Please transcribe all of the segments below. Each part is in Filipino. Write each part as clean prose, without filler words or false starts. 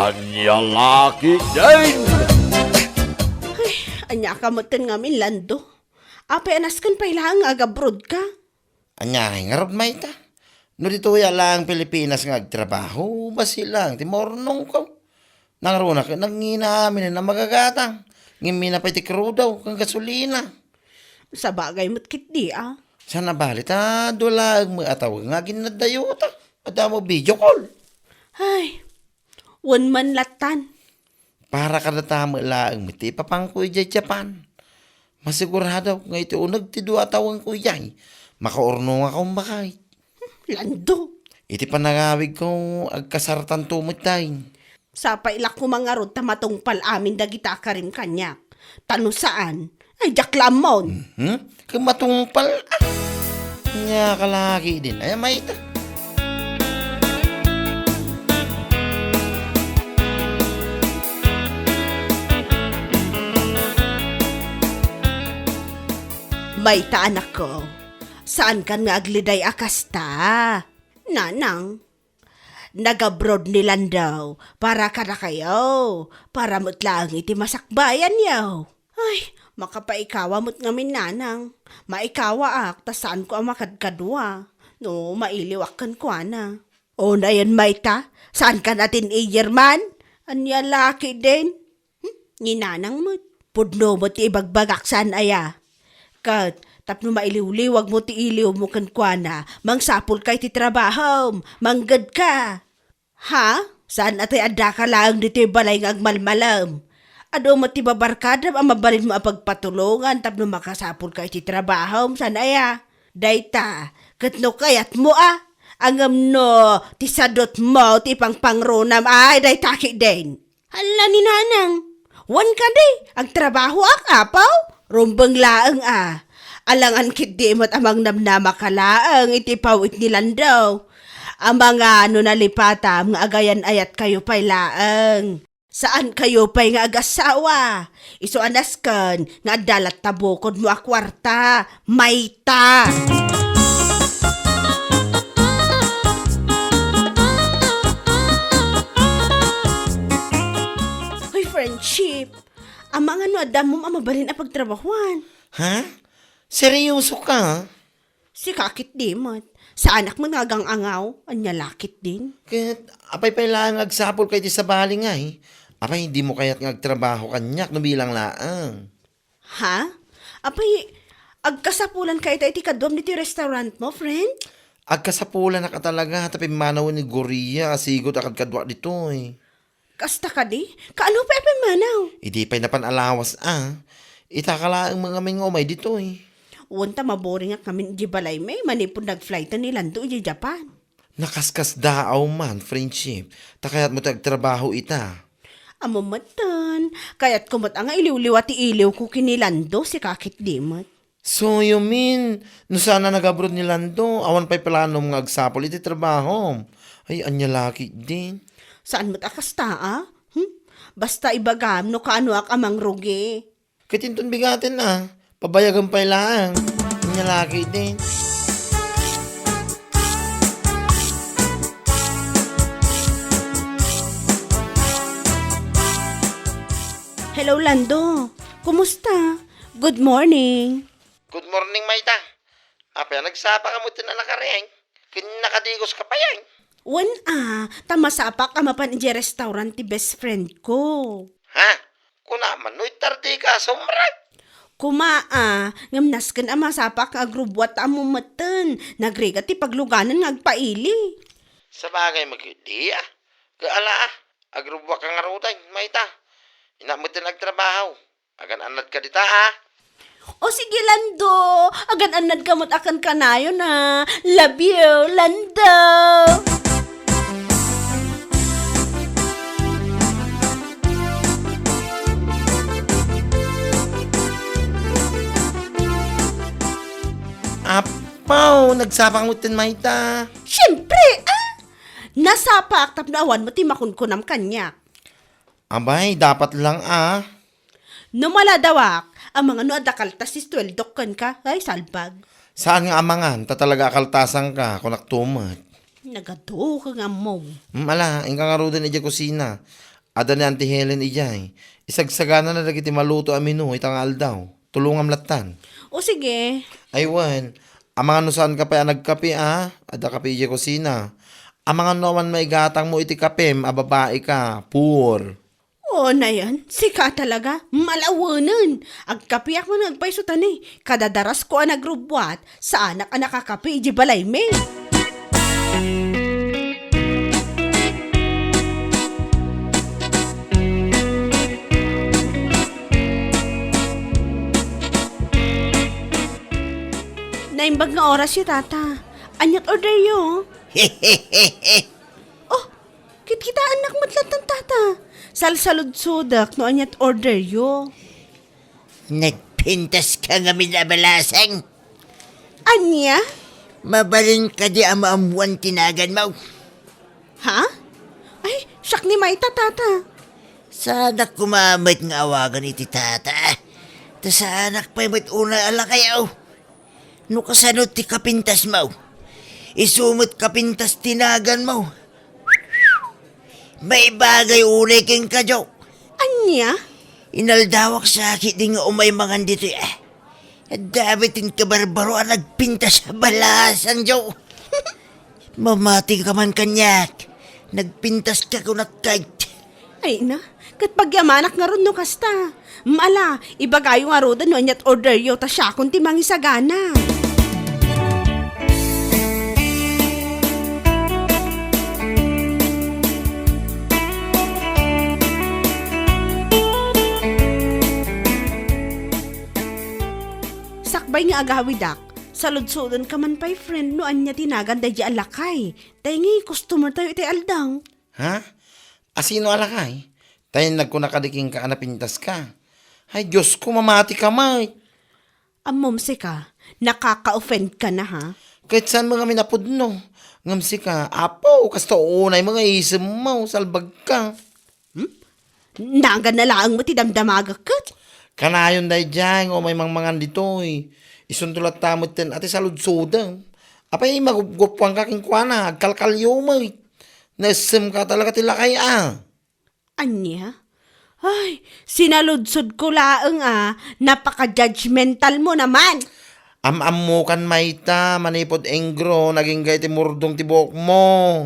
Anya laki din. Anya ka moten nga Lando. Apay anaskan pa ilang agabrod ka. Anya, ngarap may ta. No dito lang Pilipinas nga agtrabaho, basi lang, timornong ko. Nangaruna ka, nanginamin na magagatang. Ngimina pa itikro daw, kang gasolina. Sa bagay mo't kit di Sana balit dulag mo ataw nga ginadayo ta. Ada mo video call. Ay, one man latan. Para kada tama lang, miti papang kuy jay Japan. Masigurado nga ito unag ti dua tawang kuyay. Makaorno nga kong bakay. Lando. Iti panangawig ko agkasartan tumot tayo. Sa pailak ko mga rod tamatong palamin dagita ka rin kanya. Tano saan? Ay, jaklamon. Kamatungpal. Nya kalaki din. Ay, may ita. May ta anak ko. Saan kan nga agliday akasta? Nanang. Nag-abroad nilan daw. Para ka na kayo. Para mo't lang iti masakbayan yaw. Ay, makapaikawa mo't ngamin nanang. Maikawa ta saan ko ang makadkadwa. No, mailiwakan ko ana. O na yan may ta. Saan ka natin iyerman? Anya laki din. Ninanang mo't. Pudno mo't ibagbagak saan aya. Kat, tapno mailiw-liwag mo ti iliw mo kan kuana, mangsapol kay ti trabaho, manggad ka. Ha? Saan atay adda ka lang dito balay ng agmalmalam? Ado mo ti babarkada, ang mabalin mo ang pagpatulungan, tapno makasapol kay ti trabaho, saan aya? Dayta, katno kayat mo Angam no, ti sadot mo, ti pangpangrunam, ay dayta ki din. Hala ni nanang, wan ka di, ang trabaho apaw? Rumbang laang Alangan kit di mo't amang namnama kalaang itipawit nilan daw. Ang mga nalipata, mga agayan ayat kayo pa'y laang. Saan kayo pa'y nga agasawa? Iso anaskan, nga dalat tabukod mo akwarta. Mayta! Hoy, friendship! Ang mga adam mo amabalin ang pagtrabahuan. Ha? Seryoso ka? Si kakit di mo't. Sa anak mo nagang angaw, anya lakit din. Kaya apay pa lang agsapol kay ti sa bali nga Apay hindi mo kaya't ngagtrabaho kanyak no bilang laang. Ha? Apay, agkasapulan kayo tayo ti kadwam ni ti restaurant mo, friend? Agkasapulan na ka talaga tapay manaw ni Goria asigot akad kadwa dito Kasta ka di? Kaano pa manaw? Idi pa'y napanalawas Itakala ang mga mingomay dito Unta maboring nga kami di balay may manipod nag-flight na nilanto di Japan. Nakaskas daaw man, friendship. Takayat mo tagtrabaho ita. Amo matan, kaya't kumot ang iliw-liwa ti iliw ko kinilando si kakit di mat. So you mean, no sana nag-abroad ni Lando, awan pa'y plano mga agsapol iti trabaho. Ay, anya laki din. Saan mo't akasta Basta ibagam no kaano ak amang rugi. Katinton bigatin pabayagan pa'y lang. Anya laki din. Hello Lando, kumusta? Good morning. Good morning, Mayta. Apay, nagsapa ka mo ito na nakareng. Kinakadigos ka pa yan. Wan tamasapak amapan iti restaurant ti best friend ko. Ha? Kunaman, no'y tardi ka, sumrat. Ngamnas kan amasapak nga agrubwat amumatan. Nagrega ti pagluganan nga agpaili. Sa bagay mag-idi Gaala agrubwa ka nga rutay, Mayta. Inamot na nagtrabaho. Agan anad ka dita O sige Lando, agan anad kamot akan kanayo na. Love you, Lando. Apaw, nagsapang utin, Mayta. Siyempre, nasapak tapnawan mo ti makunkunam kanya. Abay, dapat lang Numala dawak, ang mga no adakaltas si Stueldok ka, ay salbag. Saan nga amangan, talaga akaltasan ka, kung naktumat. Nagado ka nga mo. Ala, ingka nga ro din kusina. Ada ni Auntie Helen ijay. Isagsagana na lagi ti maluto amino itangal daw. Tulungam latan. O sige. Aywan, ang mga nusan ka pa nagkape ada kape ije kusina. Ang mga naman may gatang mo iti kapem, babae ka, poor. O na yan, sika talaga, malawanan. Agkapiak mo nagpaisutan eh. Kadadaras ko ang nagrubwat, sa anak ang nakakapi, iji balay me. Naimbag nga oras si tata. Anyat order yo. Oh, kita anak matlat ng tata. Salsalud-sudak no anyat order yo. Nagpintas ka nga minabalasang. Anya? Mabalin ka di amaamuan tinagan mo. Ha? Ay, siyak ni Maita tata. Sana kumamit nga awagan iti tata. Ta sa anak pa'y mat una ala kayaw. No kasanot ti kapintas mo. Isumot kapintas tinagan mo. May bagay unay king kadyo. Anya? Inaldawak sa akin di nga umay mangan dito dabitin ka barbaro ang nagpintas sa balasan jo. Mamati ka man kanyak. Nagpintas ka kunat kahit. Ay na, kat pagyamanak nga ron no kasta. Mala, ibagayo nga roda no anyat order yo ta siya kung timang isagana. Sakbay nga agawidak, saludsudan ka man pa'y friend no anya tinagan dahi alakay. Tayo customer tayo iti aldang. Ha? Asino alakay? Tayo nagkunakadiking ka anapintas ka. Ay, Diyos ko, mamati ka, may. Amomsi ka, nakaka-offend ka na ha? Kahit saan mga minapudno. Ngamsi ka, apo, kasta unay mga isim mo, salbag ka. Naga na lang mo ti damdamagakot. Kanayon dahi dyan, o may mangmangan dito, Isuntulat tamot ten, ati saludsudan. Apay, magupgupuan ka king kuana, agkalkalyo, may. Nasim ka talaga tilakay, Anya? Ay, sinaludsod ko laang napaka-judgmental mo naman. Am-am mo kan mayta, manipod engro, naging gay ti murdong tibok mo.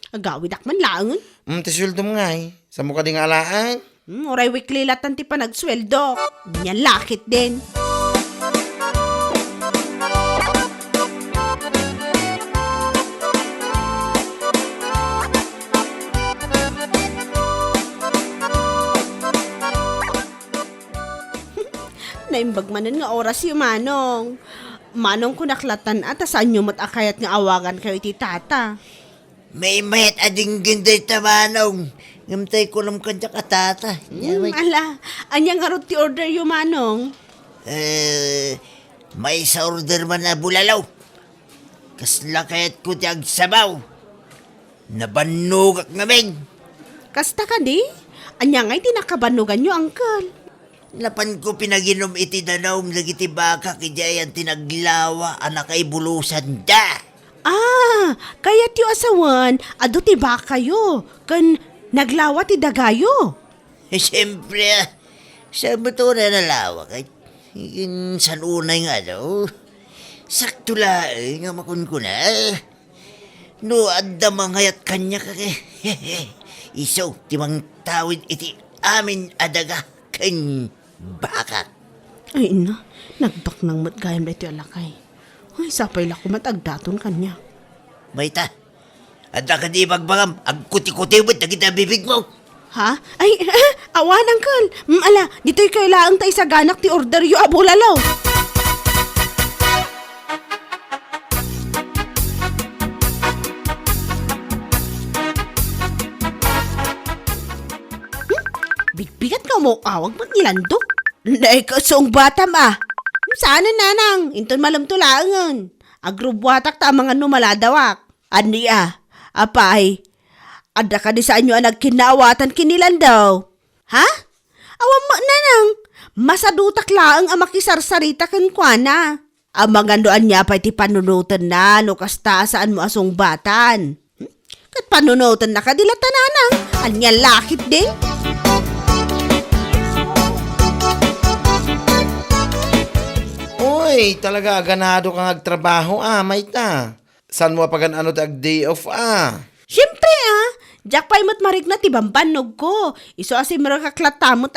Agawidak man laangon. Tisuldo mo nga sa mukha di nga alaan. Oray weekly latan ti panagsweldo. Yan lakit din. Naimbag manan nga oras yung manong. Manong kunaklatan at saan nyo matakayat nga awagan kayo iti tata. May mayat ading ginday tamanong. Ngamtay ko lang kanya katata. Ala, anya nga ro ti order yung manong. May sa order man na bulalaw. Kasla kayat ko ti agsabaw. Nabanugak ngamin. Kasta ka di? Anya nga'y tinakabanugan nyo, uncle. Napan ko pinaginom iti danaw lagiti baka kijayan tinaglawa anak ay bulusan da. Kaya ti asawan, ado ti ba kayo? Kan naglawa ti dagayo. Siyempre, sa buto na nalawa kahit san unay nga daw. Sakto lang nga makunkuna. No, adda mangayat kanya ka iso, timang tawid iti amin adaga kan baka. Ay na, nagbak ng matgayam na ito alakay. Ay, sapay lako matagdaton kanya. Mayta, adda ka di magbangam, agkuti-kuti mo't nakita bibig mo. Ha? Ay, awan uncle. Ala, dito'y kailangan tayo sa ganak ti order yu abulalaw. Bigbigat ka mo, awag ba't nilandok? Nay ka song batam Sana nanang, inton malam tulangan. Agrubwatak ta mga numaladawak. Ani apay. Ada ka di sa inyo nagkinawatan kinilan daw. Ha? Awam mo nanang, masadutak laang ang makisarsarita kan kuana. Ang mga doan niya pa'y ti panunutan na no kasta saan mo asong batan. At panunutan na kadila tananang. Anya lakit din. Uy, talaga ganado kang agtrabaho Mayta. San mo pagan ano tag day off Siyempre Jack pa'y marig na tibambanog ko. Iso asi meron kaklatamot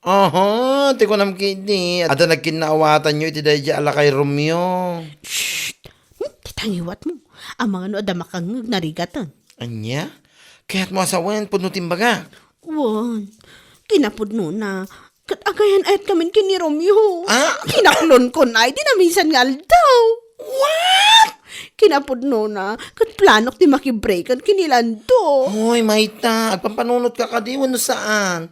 Oho, ti ko nam kini. Ada nagkinaawatan nyo iti dahi ala kay Romeo. Shh! Titangiwat mo. Ang mga no ada makangag narigatan. Anya? Kaya't mo asawan, punutin baga. Wan, kinapudno na. Kat agayan ayat kami kini Romeo. Kinaklon ko na, di na minsan nga daw. What? Kinapudno na. Kat planok di makibreakan kinilando. Hoy, Mayta, agpampanunot ka kadiwan no saan?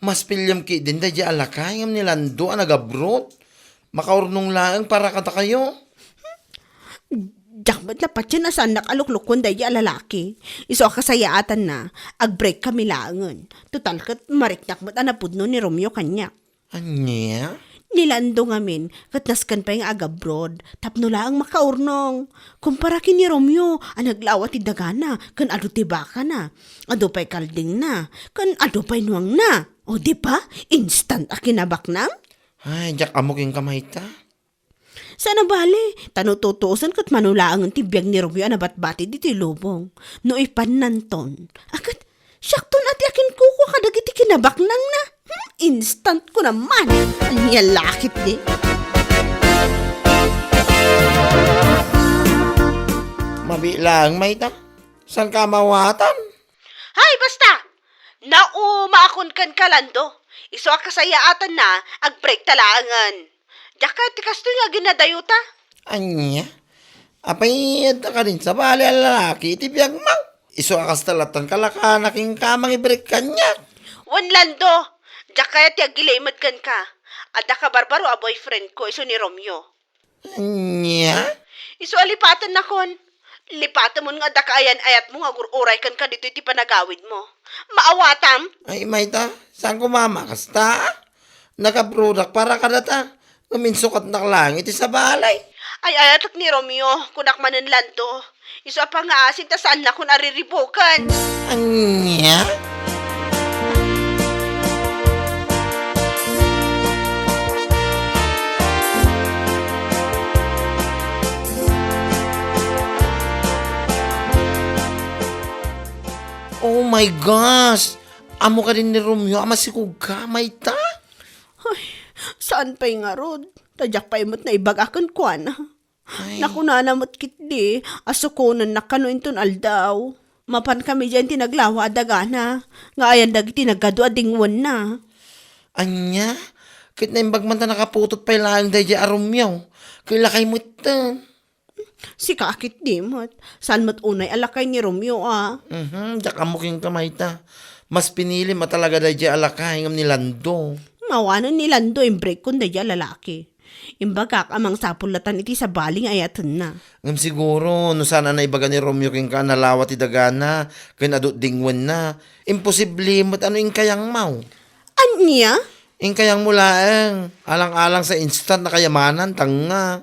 Mas pilyam ki din dahi alakay ngam nilando nagabrot. Makaurnong laang para kata kayo. Jack, ba't lapat siya na saan nakaluklukon dahi alalaki? Iso kasayaatan na, ag-break kami langan. Total kat mariknak mo't anapudno ni Romeo kanya. Anya? Nilando ngamin, kat naskan pa yung agabroad, tapno laang makaurnong. Kumpara ki ni Romeo, naglawat ti dagana, kan ado ti baka na, ado pa'y kalding na, kan ado pa'y nuwang na. O di ba? Instant akinabak na? Ay, Jack, amuking kamayta. Sana bali, tanututusan kat manulaang tibiyag ni Romeo batbati diti lubong. No ipan nanton. Akat, syakton ati akin kuko kadagiti kinabak nang na. Instant ko naman. Anya lakit di. Mabilang, Mayta. San ka mawatan? Hay, basta! Naumaakon kan kalando. Iso kasayaatan na, ag-break talaangan. Daka, tikas to nga ginadayuta. Anya? Apay, ka rin sa bali ang lalaki, itibiyag mang. Iso akas talatan kalakanaking kamang ibrik kanya. Wanlando, daka ti agilaymad kan ka. Ada ka barbaro a boyfriend ko, iso ni Romeo. Anya? Iso alipatan na kon. Lipatan mo nga daka ayan ayat mo nga gururay kan ka dito iti panagawid mo. Maawatam? Ay, Mayta, saan ko mama kasta? Nakaprodak para kadata. Uminsukat na lang, iti sa balay. Ay ayatak ni Romeo, kunak manan lando. Iso pa nga asin ta saan na kun ariribukan. Anya? Oh my gosh! Amo ka rin ni Romeo, amasikog ka, Mayta? Ay, saan pa'y nga rod? Tadyak pa'y mo't na ibagakan kwa na. Ay. Naku na namot kitdi, asukunan na kanuin ton aldaw. Mapan kami dyan tinaglawa adagana. Nga ayan dagiti nagado adingwan na. Anya? Kit na imbag man ta nakaputot pa ilang dahi a Romeo. Kailakay mo ito. Si kakit di mo't. Saan mo't unay alakay ni Romeo Dak amuking kamayta. Mas pinili matalaga dahi alakay ngam ni Lando. Mawanan ni Lando yung break kun daya lalaki. Imbagak amang sapulatan iti sa baling ayatan na. Ngam siguro, no sana na ibaga ni Romeo king ka nalawat idagana, kin adot dingwan na. Imposible mo't ano yung kayang mau. Anya? Yung kayang mulaeng, alang-alang sa instant na kayamanan, tanga.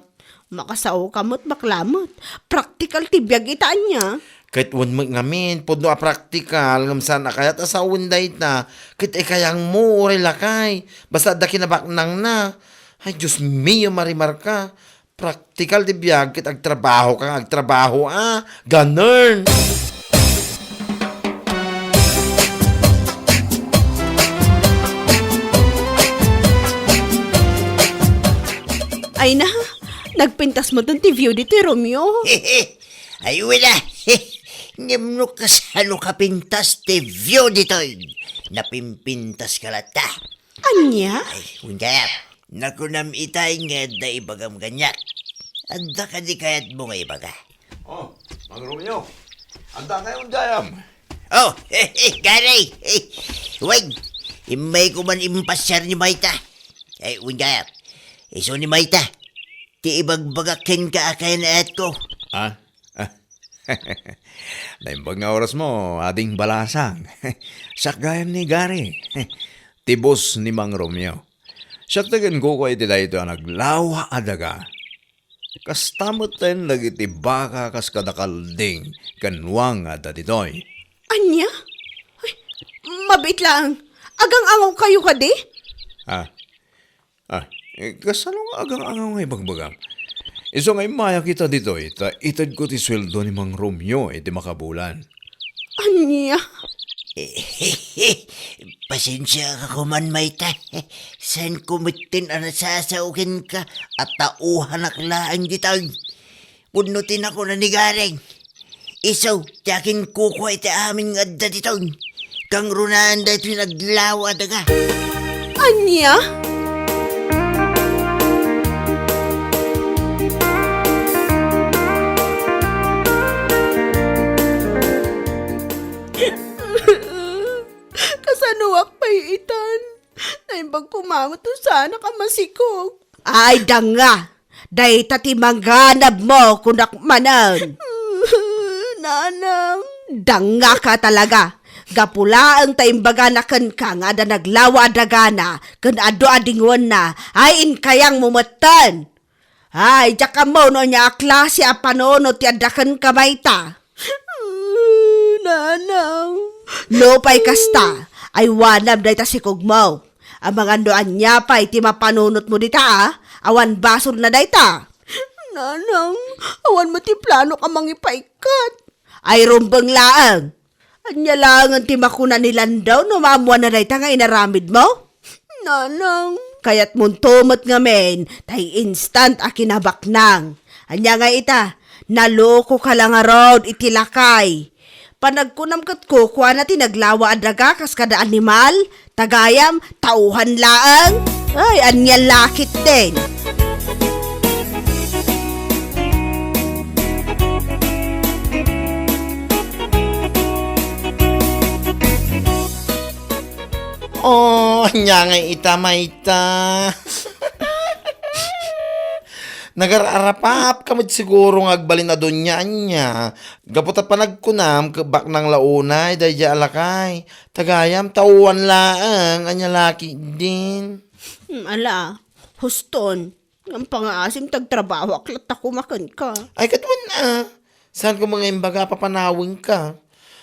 Makasaw ka mo't baklamot. Practical tibiyag itaan niya. Kahit wun ngamin, pod no a practical, ngam sana kayat asawin dahit na, kahit kayang mo, uri lakay. Basta da kinabaknang na. Ay, Diyos mio, marimar ka. Practical di biyag, kahit agtrabaho kang agtrabaho, ganern. Ay na, nagpintas mo dun ti view dito, Romeo. Ay, wala. Ngemno ka salo kapintas te view dito. Napimpintas ka lata. Anya? Ay, undayap. Nakunam itay nga da ibagam ganyak. Anda ka di kayat mo nga ibaga. Oh, Mang Romeo. Anda na yung dayam. Oh, garay. Wag, imay ko man impasyar ni Mayta. Ay, undayap. Iso ni Mayta. Ti ibagbagakin ka akayan at ko. Naimbag nga oras mo, ading balasang. Sakgayam ni Gary. Tibos ni Mang Romeo. Saktagan ko ko iti dahito naglawa adaga. Kastamot ten lagi ti baka kas kadakalding kanwang at ditoy. Anya? Ay, mabit lang. Agang-angaw kayo ka di? Kasalong agang-angaw ngay bagbagam. Iso ngay maya kita ditoy, ta itad ko ti sweldo ni Mang Romeo iti makabulan. Anya? Pasensya ka kuman, Mayta. San kumitin ang nasasaukin ka at tauhan aklaan ditang. Punutin ako na ni Garing. Isaw, tiyakin kukuha iti aming adda ditang. Kang runaan da ito naglawa daga. Anya? Kasanuak pa'y itan. Naimbag kumamot to sana ka masikog. Ay, danga. Day tati mangganab mo kunak manan. Nanang. Danga ka talaga. Gapula ang taimbaga na kan ka nga da naglawa dagana kan ado adingon na ay in kayang mumatan. Ay, jaka mo no niya klase a panono ti adakan kamayta. Nanang. Lopay kasta, ay wanam day ta sikog mo. Ang mga andoan niya pa iti mapanunot mo dita awan basol na day ta. Nanang, awan mo ti plano ka mangipaikat. Ay rumbang laang. Anya lang ang timakuna nilan daw no maamuan na day ta nga inaramid mo. Nanang. Kaya't muntumot nga men, tay instant a kinabaknang. Anya nga ita, naloko ka lang nga road itilakay. Panagkunam kat ko, kuha na tinaglawa adaga kas kada animal, tagayam, tauhan laang. Ay, anya lakit din. Oh, nya nga ita, Mayta. Nagararapap kamit siguro nga agbalin na doon niya. Gapot at panagkunam, kabak ng launay, dahil alakay. Tagayam, tauan laang, anya laki din. Ala, huston. Ang pangaasim tagtrabaho, aklat ako makan ka. Ay, katuan na. Saan ko mga imbaga papanawin ka?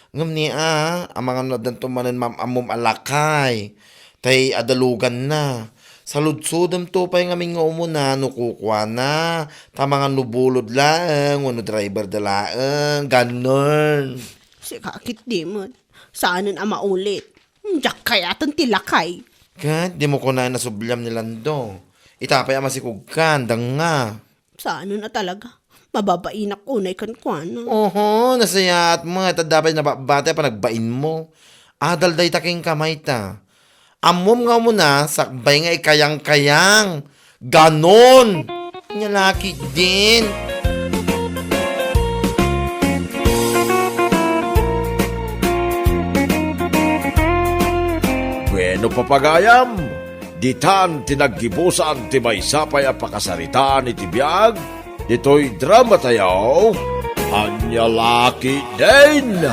Ngam ni ang mga nadan tumanan mamamom alakay. Tay adalugan na. Saludsudam to pa yung aming nga umuna, nukukwa na. Tama nga nubulod lang, wano driver da laang, ganon. Si kakit di mo. Saanan ang maulit. Diyak kayatan tilakay. Kat, di mo ko na nasubyam ni Lando. Itapay ama si Kugkan, dang nga. Saanan na talaga. Mababainak unay kan kwano. Oho, nasaya at mga dapat na bate pa nagbain mo. Adal day taking kamay ta. Amom nga mo na, sakbay nga ikayang-kayang. Ganon! Nyalaki din. Bueno papagayam, ditan tinaggibusan ti may sapay a pakasaritaan iti biyag, dito'y drama tayaw, anyalaki din.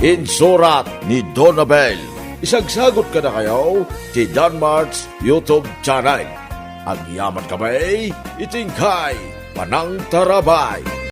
Insurat ni Donabel. Isagsagot ka na kayo ti Danmart's YouTube channel. Ang yaman kamay, itingkay, panang tarabay.